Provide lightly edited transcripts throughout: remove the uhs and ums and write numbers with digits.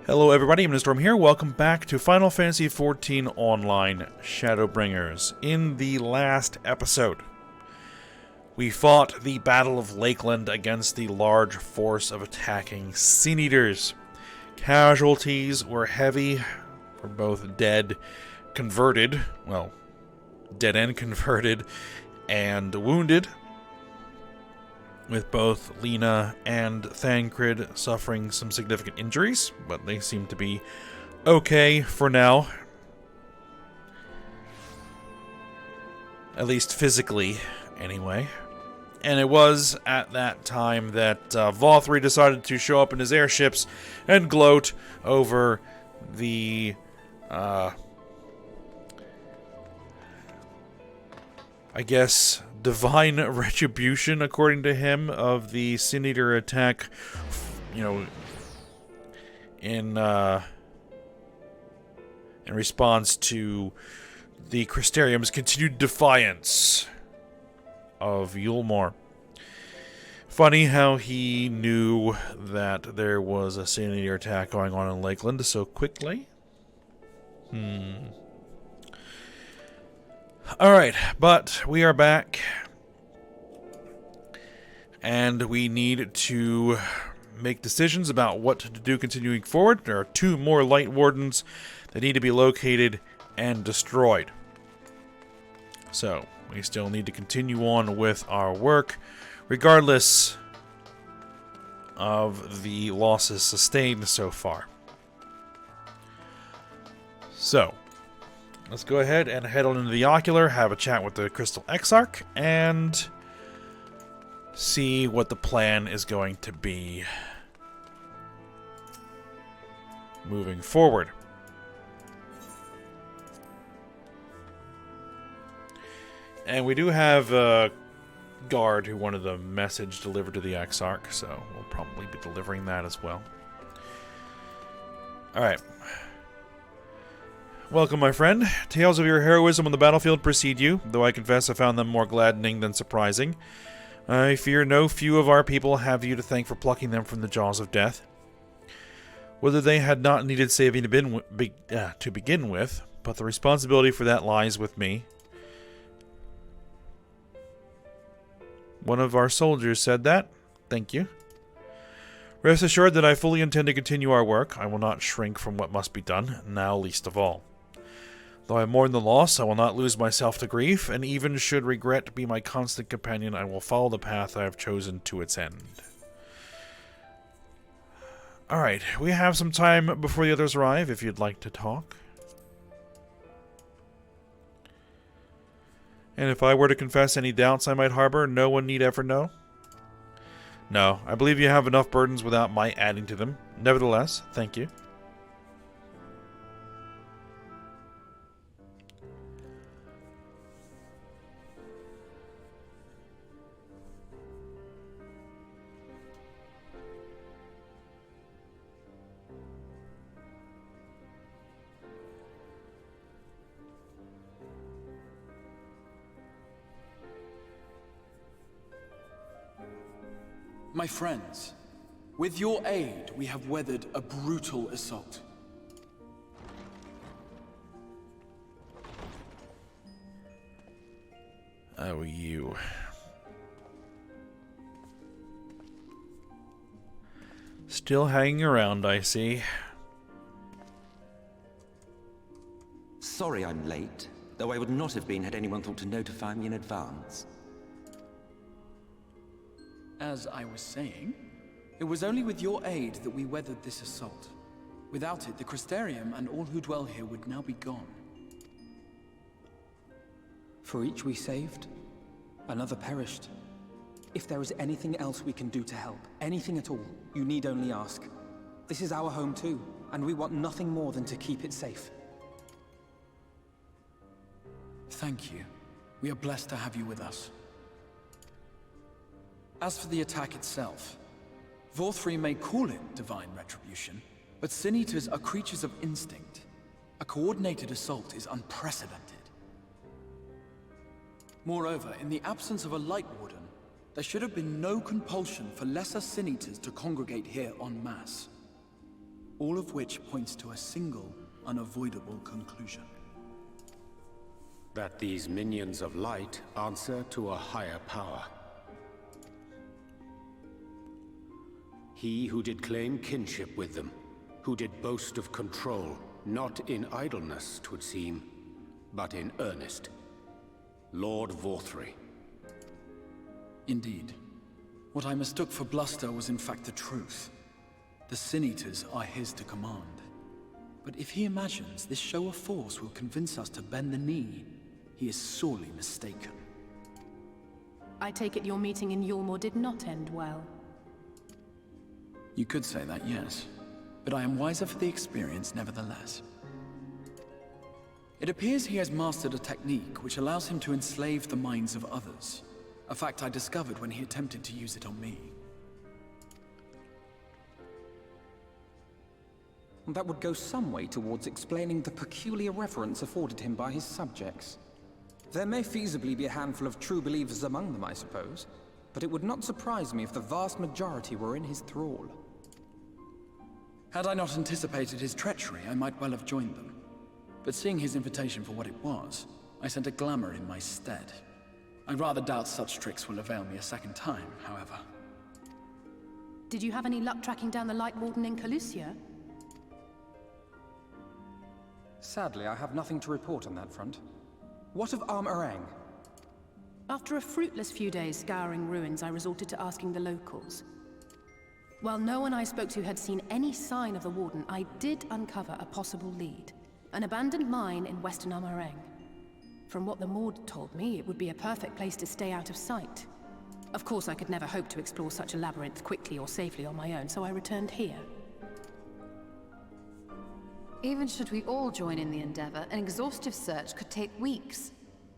Hello everybody, I'm Storm here. Welcome back to Final Fantasy XIV Online Shadowbringers. In the last episode, we fought the Battle of Lakeland against the large force of attacking Sin Eaters. Casualties were heavy for both dead and converted, and wounded, with both Lena and Thancred suffering some significant injuries, but they seem to be okay for now. At least physically, anyway. And it was at that time that Valkyrie decided to show up in his airships and gloat over the divine retribution, according to him, of the Sin Eater attack, in response to the Crystarium's continued defiance of Yulmore. Funny how he knew that there was a Sin Eater attack going on in Lakeland so quickly. Alright, but we are back. And we need to make decisions about what to do continuing forward. There are 2 more Light Wardens that need to be located and destroyed. So, we still need to continue on with our work, regardless of the losses sustained so far. So, let's go ahead and head on into the Ocular, have a chat with the Crystal Exarch, and see what the plan is going to be moving forward. And we do have a guard who wanted a message delivered to the Exarch, so we'll probably be delivering that as well. Alright. Welcome, my friend. Tales of your heroism on the battlefield precede you, though I confess I found them more gladdening than surprising. I fear no few of our people have you to thank for plucking them from the jaws of death. Whether they had not needed saving to begin with, but the responsibility for that lies with me. One of our soldiers said that. Thank you. Rest assured that I fully intend to continue our work. I will not shrink from what must be done, now least of all. Though I mourn the loss, I will not lose myself to grief, and even should regret be my constant companion, I will follow the path I have chosen to its end. Alright, we have some time before the others arrive, if you'd like to talk. And if I were to confess any doubts I might harbor, no one need ever know? No, I believe you have enough burdens without my adding to them. Nevertheless, thank you. My friends, with your aid, we have weathered a brutal assault. Oh, you. Still hanging around, I see. Sorry I'm late, though I would not have been had anyone thought to notify me in advance. As I was saying, it was only with your aid that we weathered this assault. Without it, the Crystarium and all who dwell here would now be gone. For each we saved, another perished. If there is anything else we can do to help, anything at all, you need only ask. This is our home too, and we want nothing more than to keep it safe. Thank you. We are blessed to have you with us. As for the attack itself, Valkyrie may call it divine retribution, but Sin Eaters are creatures of instinct. A coordinated assault is unprecedented. Moreover, in the absence of a Light Warden, there should have been no compulsion for lesser Sin Eaters to congregate here en masse. all of which points to a single, unavoidable conclusion. That these minions of light answer to a higher power. He who did claim kinship with them, who did boast of control, not in idleness, 'twould seem, but in earnest. Lord Vorthry. Indeed. What I mistook for bluster was in fact the truth. The Sin Eaters are his to command. But if he imagines this show of force will convince us to bend the knee, he is sorely mistaken. I take it your meeting in Yulmore did not end well. You could say that, yes. But I am wiser for the experience nevertheless. It appears he has mastered a technique which allows him to enslave the minds of others. A fact I discovered when he attempted to use it on me. That would go some way towards explaining the peculiar reverence afforded him by his subjects. There may feasibly be a handful of true believers among them, I suppose, but it would not surprise me if the vast majority were in his thrall. Had I not anticipated his treachery, I might well have joined them. But seeing his invitation for what it was, I sent a glamour in my stead. I rather doubt such tricks will avail me a second time, however. Did you have any luck tracking down the Light Warden in Calusia? Sadly, I have nothing to report on that front. What of Areng? After a fruitless few days scouring ruins, I resorted to asking the locals. While no one I spoke to had seen any sign of the Warden, I did uncover a possible lead. An abandoned mine in western Areng. From what the Maud told me, it would be a perfect place to stay out of sight. Of course, I could never hope to explore such a labyrinth quickly or safely on my own, so I returned here. Even should we all join in the endeavor, an exhaustive search could take weeks,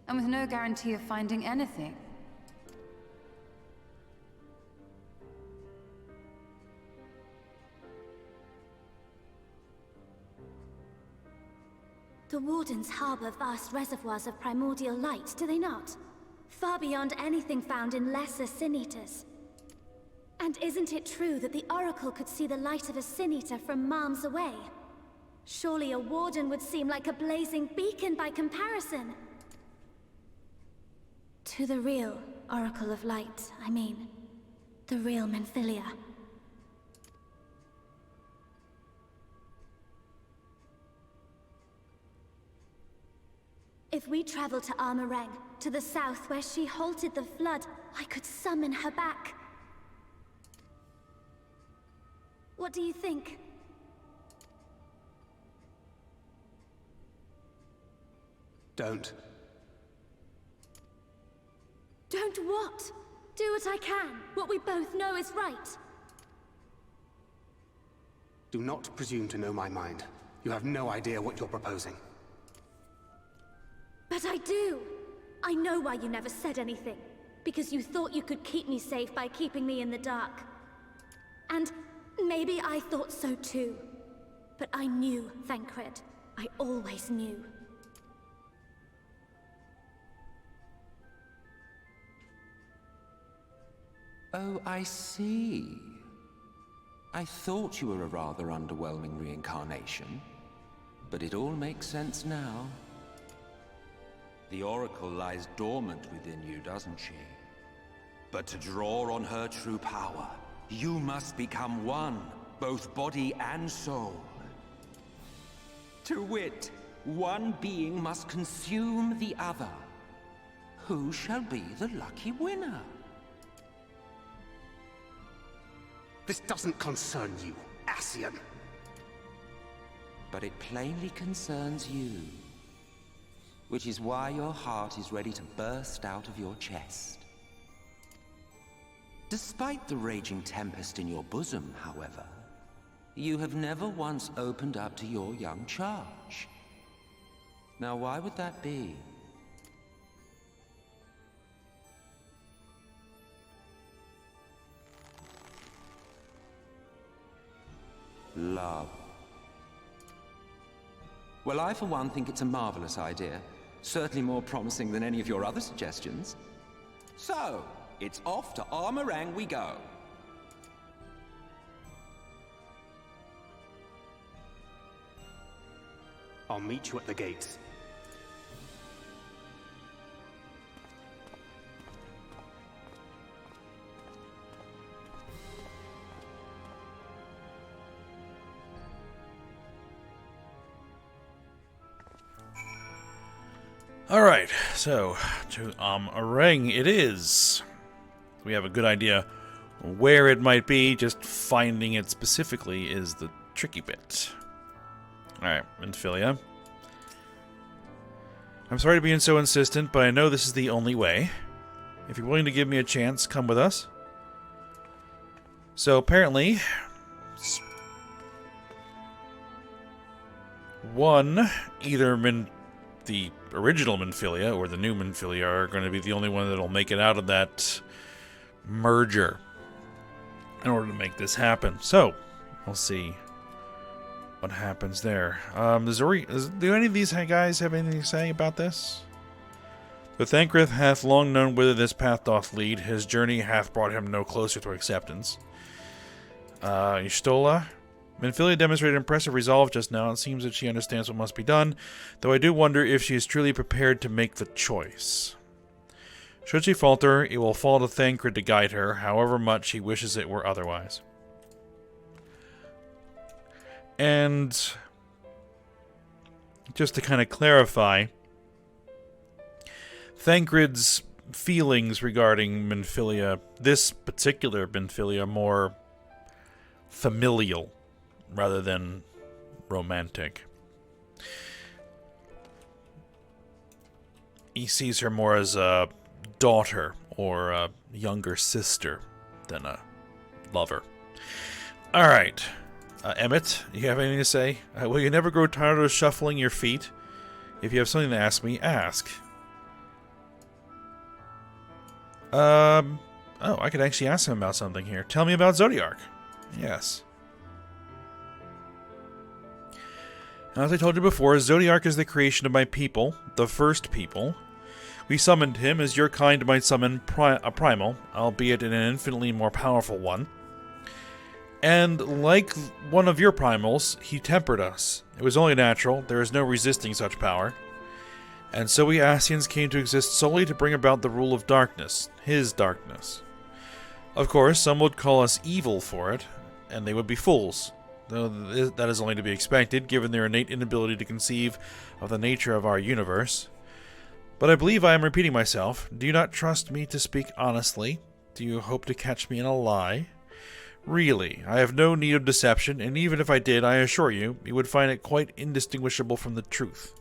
and with no guarantee of finding anything. The Wardens harbor vast reservoirs of primordial light, do they not? Far beyond anything found in lesser Sin Eaters. And isn't it true that the Oracle could see the light of a Sin Eater from miles away? Surely a Warden would seem like a blazing beacon by comparison. To the real Oracle of Light, I mean. The real Menphilia. If we travel to Areng, to the south where she halted the flood, I could summon her back. What do you think? Don't. Don't what? Do what I can. What we both know is right. Do not presume to know my mind. You have no idea what you're proposing. But I do! I know why you never said anything. Because you thought you could keep me safe by keeping me in the dark. And maybe I thought so too. But I knew, Thancred. I always knew. Oh, I see. I thought you were a rather underwhelming reincarnation. But it all makes sense now. The Oracle lies dormant within you, doesn't she? But to draw on her true power, you must become one, both body and soul. To wit, one being must consume the other. Who shall be the lucky winner? This doesn't concern you, Ascian. But it plainly concerns you. Which is why your heart is ready to burst out of your chest. Despite the raging tempest in your bosom, however, you have never once opened up to your young charge. Now, why would that be? Love. Well, I for one think it's a marvelous idea. Certainly more promising than any of your other suggestions. So, it's off to Areng we go. I'll meet you at the gates. Alright, so to Areng it is. We have a good idea where it might be, just finding it specifically is the tricky bit. Alright, Minfilia. I'm sorry to be so insistent, but I know this is the only way. If you're willing to give me a chance, come with us. So apparently, either the original Minfilia or the new Minfilia are going to be the only one that'll make it out of that merger in order to make this happen. So, we'll see what happens there. Do any of these guys have anything to say about this? The Thancred hath long known whither this path doth lead. His journey hath brought him no closer to acceptance. Y'shtola? Minfilia demonstrated impressive resolve just now. It seems that she understands what must be done, though I do wonder if she is truly prepared to make the choice. Should she falter, it will fall to Thancred to guide her, however much he wishes it were otherwise. And just to kind of clarify, Thancred's feelings regarding Minfilia, this particular Minfilia, are more familial rather than romantic. He sees her more as a daughter or a younger sister than a lover. Alright. Emmett, you have anything to say? Will you never grow tired of shuffling your feet? If you have something to ask me, ask. Oh, I could actually ask him about something here. Tell me about Zodiark. Yes. As I told you before, Zodiark is the creation of my people, the first people. We summoned him as your kind might summon a primal, albeit an infinitely more powerful one. And like one of your primals, he tempered us. It was only natural, there is no resisting such power. And so we Ascians came to exist solely to bring about the rule of darkness, his darkness. Of course, some would call us evil for it, and they would be fools. Though that is only to be expected, given their innate inability to conceive of the nature of our universe. But I believe I am repeating myself. Do you not trust me to speak honestly? Do you hope to catch me in a lie? Really, I have no need of deception, and even if I did, I assure you, you would find it quite indistinguishable from the truth.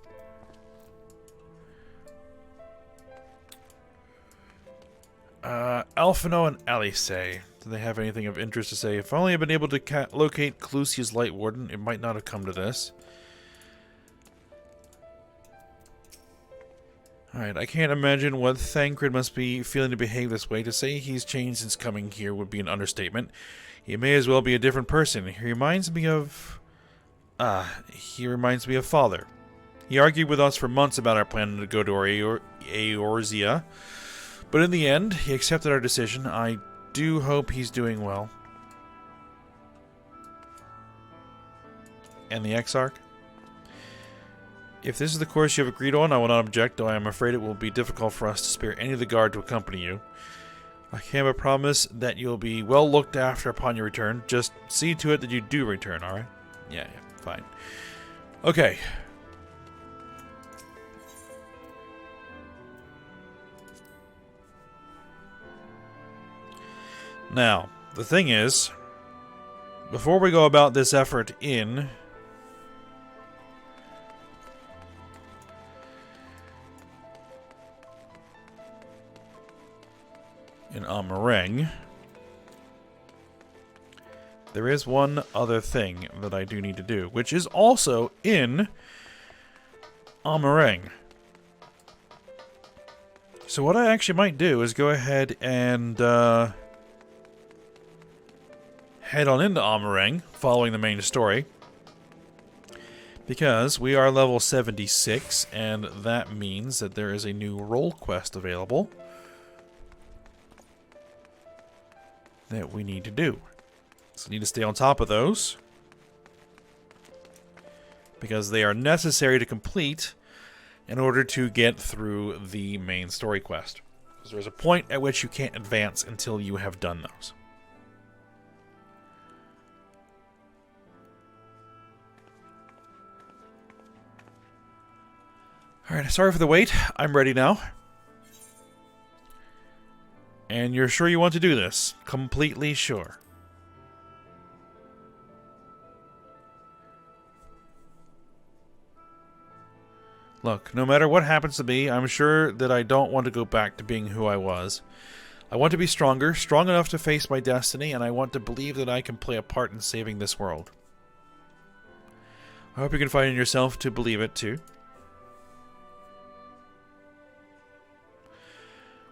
Alphino and Alice. Do they have anything of interest to say? If only I had been able to locate Clusia's Light Warden, it might not have come to this. Alright, I can't imagine what Thancred must be feeling to behave this way. To say he's changed since coming here would be an understatement. He may as well be a different person. He reminds me of Father. He argued with us for months about our plan to go to Eorzea. But in the end, he accepted our decision. I do hope he's doing well. And the Exarch? If this is the course you have agreed on, I will not object, though I am afraid it will be difficult for us to spare any of the guard to accompany you. I can but promise that you'll be well looked after upon your return. Just see to it that you do return, alright? Yeah, fine. Okay. Now, the thing is, before we go about this effort in Areng, there is one other thing that I do need to do, which is also in Areng. So what I actually might do is go ahead and head on into Areng, following the main story, because we are level 76, and that means that there is a new role quest available that we need to do. So we need to stay on top of those, because they are necessary to complete in order to get through the main story quest. Because there's a point at which you can't advance until you have done those. Alright, sorry for the wait. I'm ready now. And you're sure you want to do this? Completely sure. Look, no matter what happens to me, I'm sure that I don't want to go back to being who I was. I want to be stronger, strong enough to face my destiny, and I want to believe that I can play a part in saving this world. I hope you can find in yourself to believe it too.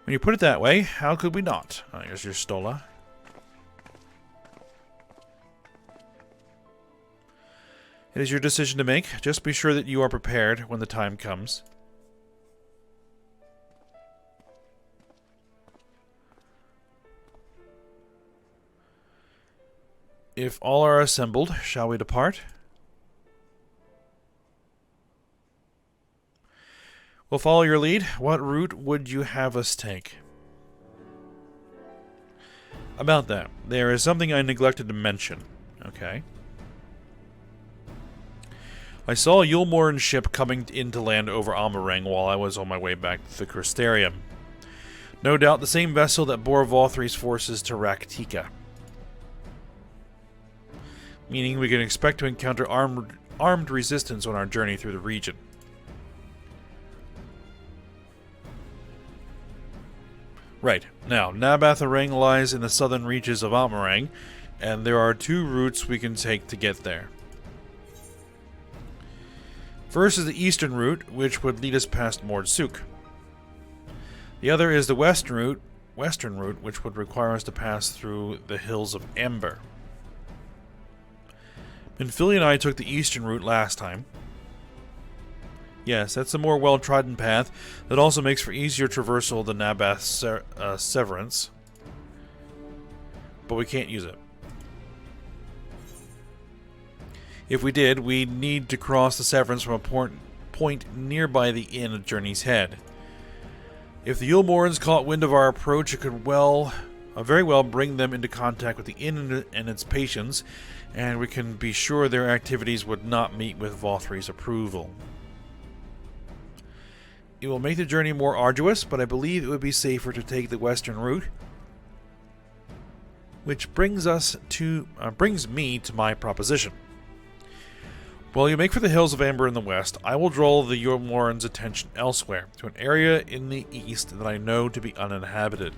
When you put it that way, how could we not? Here's your Stola. It is your decision to make. Just be sure that you are prepared when the time comes. If all are assembled, shall we depart? We'll follow your lead. What route would you have us take? About that, there is something I neglected to mention. Okay. I saw Yulmoren's ship coming into land over Areng while I was on my way back to the Crystarium. No doubt the same vessel that bore Valthry's forces to Raktika. Meaning we can expect to encounter armed resistance on our journey through the region. Right. Now, Nabath Areng lies in the southern reaches of Areng, and there are two routes we can take to get there. First is the eastern route, which would lead us past Mordsuk. The other is the western route, which would require us to pass through the hills of Ember. Minfilia and I took the eastern route last time. Yes, that's a more well-trodden path that also makes for easier traversal of the Nabath Severance. But we can't use it. If we did, we'd need to cross the Severance from a point nearby the inn at Journey's Head. If the Yulmorens caught wind of our approach, it could very well bring them into contact with the inn and its patients, and we can be sure their activities would not meet with Valthry's approval. It will make the journey more arduous, but I believe it would be safer to take the western route, which brings me to my proposition. While you make for the hills of Amber in the west, I will draw the Yulmoren's attention elsewhere, to an area in the east that I know to be uninhabited.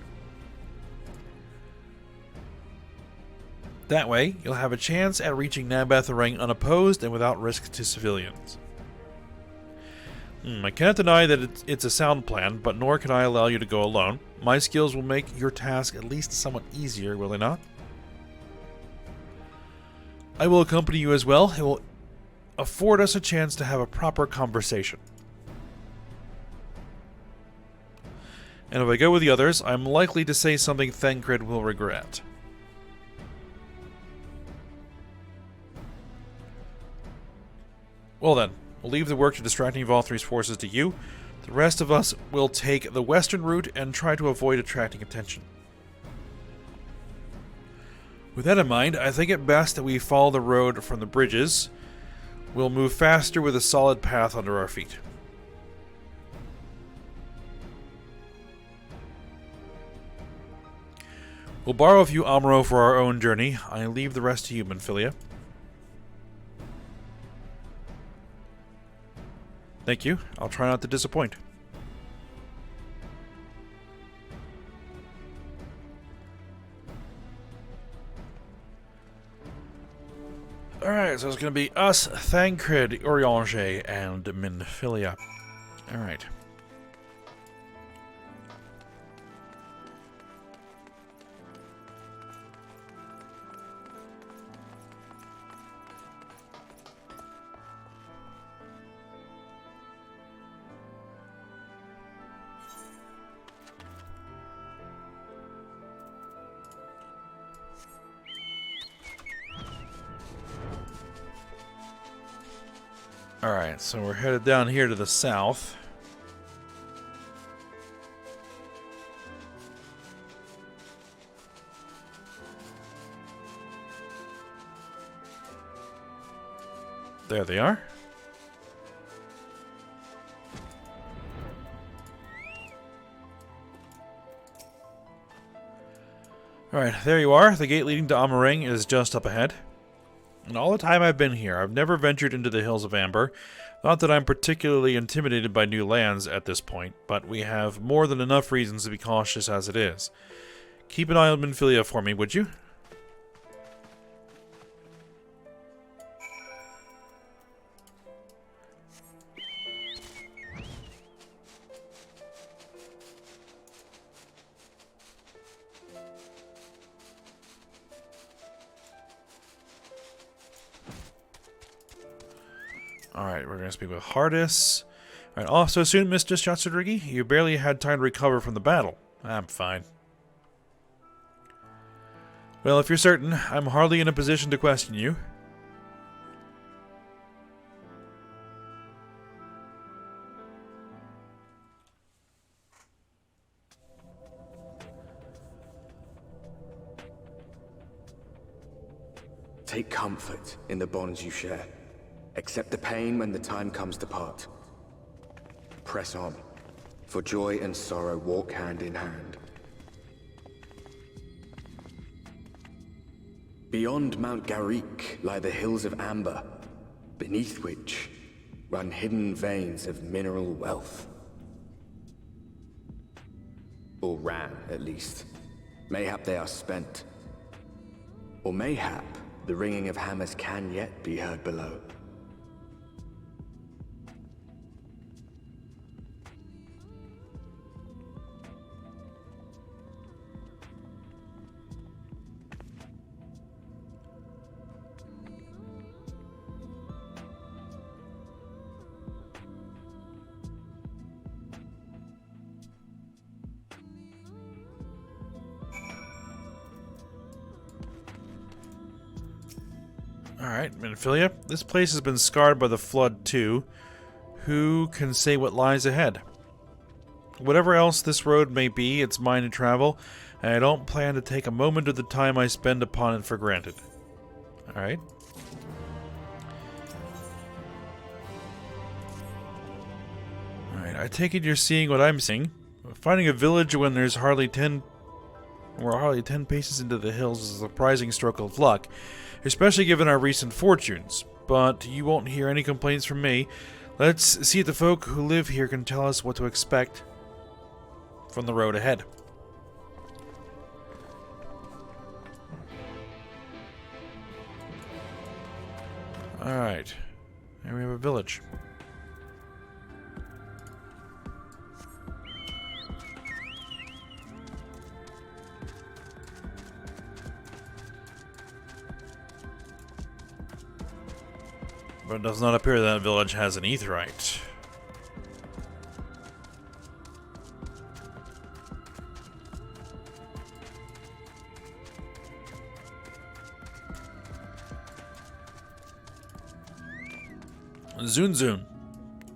That way, you'll have a chance at reaching Nabath Areng unopposed and without risk to civilians. I cannot deny that it's a sound plan, but nor can I allow you to go alone. My skills will make your task at least somewhat easier, will they not? I will accompany you as well. It will afford us a chance to have a proper conversation. And if I go with the others, I'm likely to say something Thancred will regret. Well then. We'll leave the work to distracting Valthry's forces to you. The rest of us will take the western route and try to avoid attracting attention. With that in mind, I think it best that we follow the road from the bridges. We'll move faster with a solid path under our feet. We'll borrow a few Amuro for our own journey. I leave the rest to you, Minfilia. Thank you. I'll try not to disappoint. Alright, so it's going to be us, Thancred, Eorzea, and Minfilia. Alright. Alright, so we're headed down here to the south. There they are. Alright, there you are. The gate leading to Areng is just up ahead. And all the time I've been here, I've never ventured into the Hills of Amber. Not that I'm particularly intimidated by new lands at this point, but we have more than enough reasons to be cautious as it is. Keep an eye on Minfilia for me, would you? Alright, we're going to speak with Hardis. Alright, also soon, Mr. Shatsurigi? You barely had time to recover from the battle. I'm fine. Well, if you're certain, I'm hardly in a position to question you. Take comfort in the bonds you share. Accept the pain when the time comes to part. Press on, for joy and sorrow walk hand in hand. Beyond Mount Garrick lie the Hills of Amber, beneath which run hidden veins of mineral wealth. Or ran, at least. Mayhap they are spent. Or mayhap the ringing of hammers can yet be heard below. Alright, Minfilia. This place has been scarred by the flood too. Who can say what lies ahead? Whatever else this road may be, it's mine to travel, and I don't plan to take a moment of the time I spend upon it for granted. Alright. Alright, I take it you're seeing what I'm seeing. Finding a village when there's hardly 10 paces into the hills is a surprising stroke of luck, especially given our recent fortunes. But you won't hear any complaints from me. Let's see if the folk who live here can tell us what to expect from the road ahead. Alright, here we have a village. But it does not appear that village has an aetheryte. Zun Zun.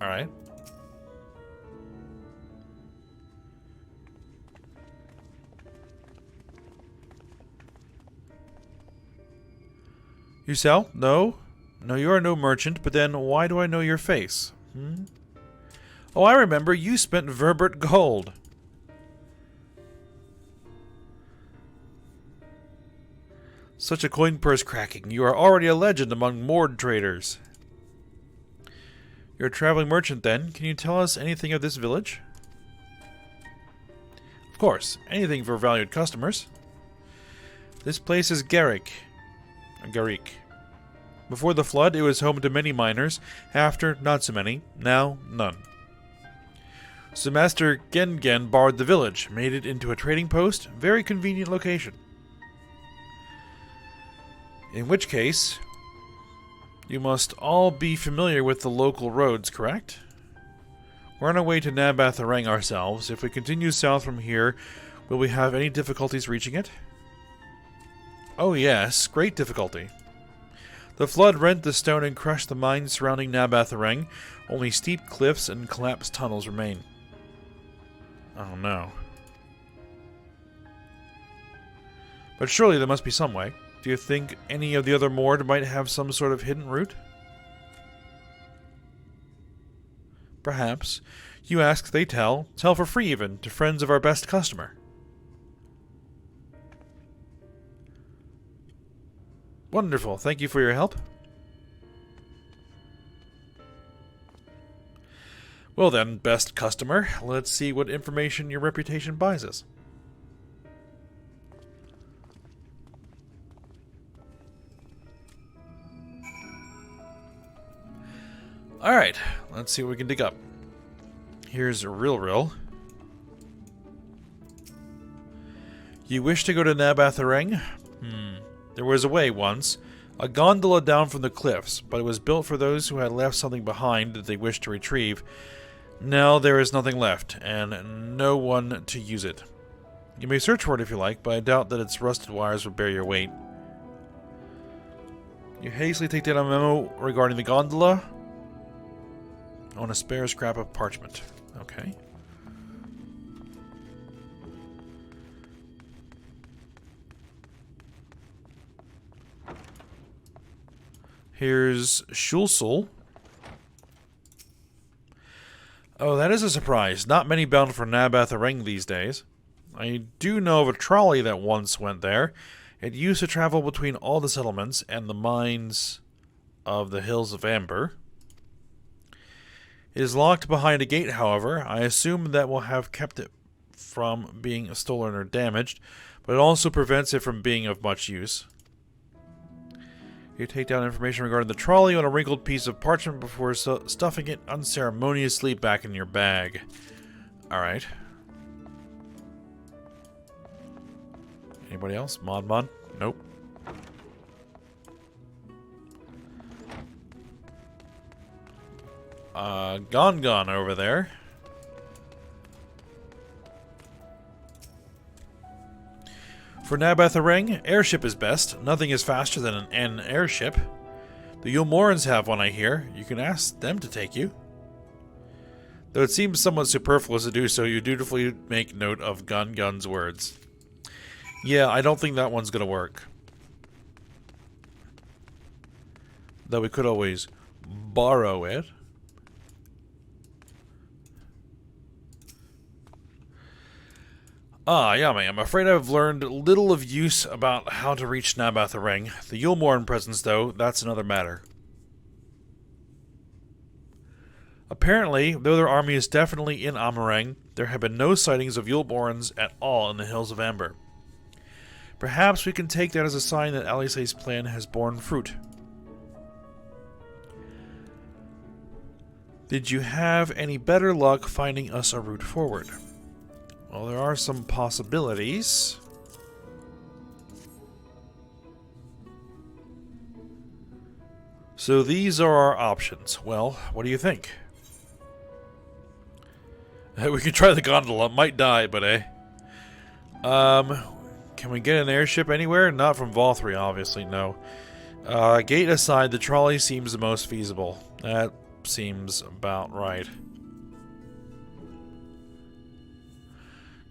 Alright. You sell? No? No, you are no merchant, but then why do I know your face? Oh, I remember. You spent Verbert gold. Such a coin purse cracking. You are already a legend among moored traders. You're a traveling merchant, then. Can you tell us anything of this village? Of course. Anything for valued customers. This place is Garrick. Garrick. Before the flood, it was home to many miners. After, not so many. Now, none. So Master Gengen borrowed the village, made it into a trading post. Very convenient location. In which case, you must all be familiar with the local roads, correct? We're on our way to Nabath Areng ourselves. If we continue south from here, will we have any difficulties reaching it? Oh yes, great difficulty. The flood rent the stone and crushed the mines surrounding Nabath Areng. Only steep cliffs and collapsed tunnels remain. Oh no. But surely there must be some way. Do you think any of the other Mord might have some sort of hidden route? Perhaps. You ask, they tell. Tell for free even, to friends of our best customer. Wonderful. Thank you for your help. Well then, best customer, let's see what information your reputation buys us. Alright, let's see what we can dig up. Here's a real. You wish to go to Nabath Areng? There was a way once. A gondola down from the cliffs, but it was built for those who had left something behind that they wished to retrieve. Now there is nothing left, and no one to use it. You may search for it if you like, but I doubt that its rusted wires would bear your weight. You hastily take down a memo regarding the gondola on a spare scrap of parchment. Okay. Here's Shulsul. Oh, that is a surprise. Not many bound for Nabath Areng these days. I do know of a trolley that once went there. It used to travel between all the settlements and the mines of the Hills of Amber. It is locked behind a gate, however. I assume that will have kept it from being stolen or damaged, but it also prevents it from being of much use. You take down information regarding the trolley on a wrinkled piece of parchment before stuffing it unceremoniously back in your bag. Alright. Anybody else? Mod? Nope. Gone over there. For Nabath Areng, airship is best. Nothing is faster than an airship. The Yulmorans have one, I hear. You can ask them to take you. Though it seems somewhat superfluous to do so, you dutifully make note of Gun's words. Yeah, I don't think that one's gonna work. Though we could always borrow it. Ah, Yami, I'm afraid I've learned little of use about how to reach Nabath Areng. The Yulmoran presence, though, that's another matter. Apparently, though their army is definitely in Amareng, there have been no sightings of Yulmorans at all in the Hills of Amber. Perhaps we can take that as a sign that Alice's plan has borne fruit. Did you have any better luck finding us a route forward? Well, there are some possibilities. So these are our options. Well, what do you think? We can try the gondola. Might die, but can we get an airship anywhere? Not from Volthry, obviously, no. Gate aside, the trolley seems the most feasible. That seems about right.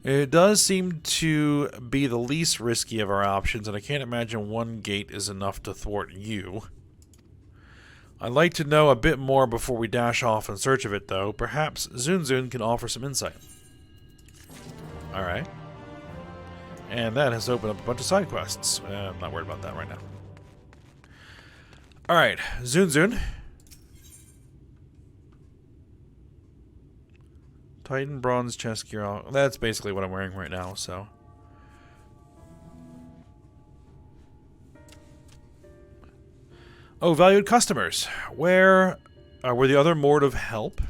It does seem to be the least risky of our options, and I can't imagine one gate is enough to thwart you. I'd like to know a bit more before we dash off in search of it, though. Perhaps Zunzun can offer some insight. Alright. And that has opened up a bunch of side quests. I'm not worried about that right now. Alright, Zunzun. Titan bronze chest gear. That's basically what I'm wearing right now, so. Oh, valued customers. Where were the other Mord of help?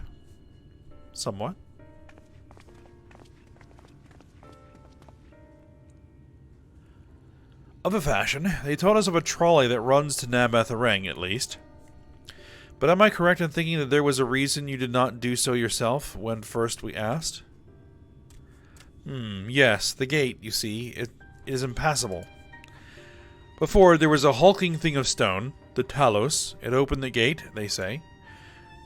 Somewhat. Of a fashion, they told us of a trolley that runs to Nabath Areng, at least. But am I correct in thinking that there was a reason you did not do so yourself when first we asked? Yes, the gate, you see, it is impassable. Before, there was a hulking thing of stone. the Talos. It opened the gate, they say.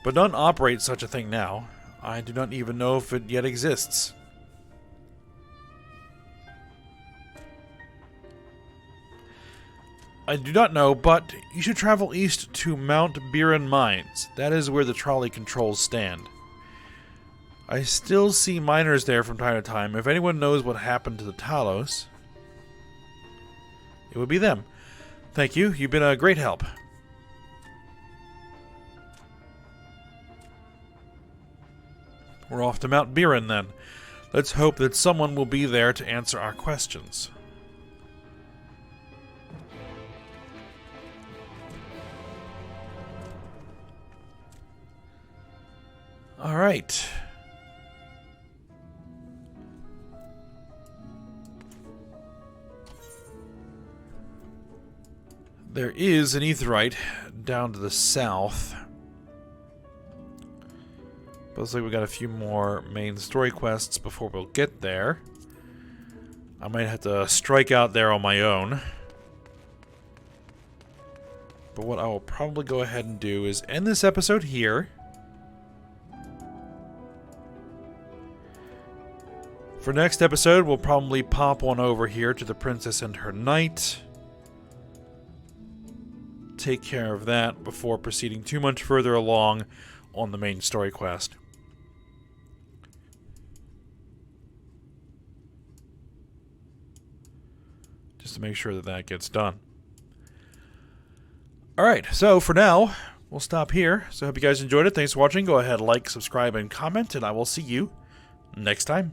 But none operate such a thing now. I do not even know if it yet exists. I do not know, but you should travel east to Mount Biren Mines. That is where the trolley controls stand. I still see miners there from time to time. If anyone knows what happened to the Talos, it would be them. Thank you. You've been a great help. We're off to Mount Biren then. Let's hope that someone will be there to answer our questions. All right. There is an aetheryte down to the south. But looks like we got a few more main story quests before we'll get there. I might have to strike out there on my own. But what I will probably go ahead and do is end this episode here. For next episode, we'll probably pop on over here to the princess and her knight. Take care of that before proceeding too much further along on the main story quest. Just to make sure that that gets done. Alright, so for now, we'll stop here. So I hope you guys enjoyed it. Thanks for watching. Go ahead, like, subscribe, and comment, and I will see you next time.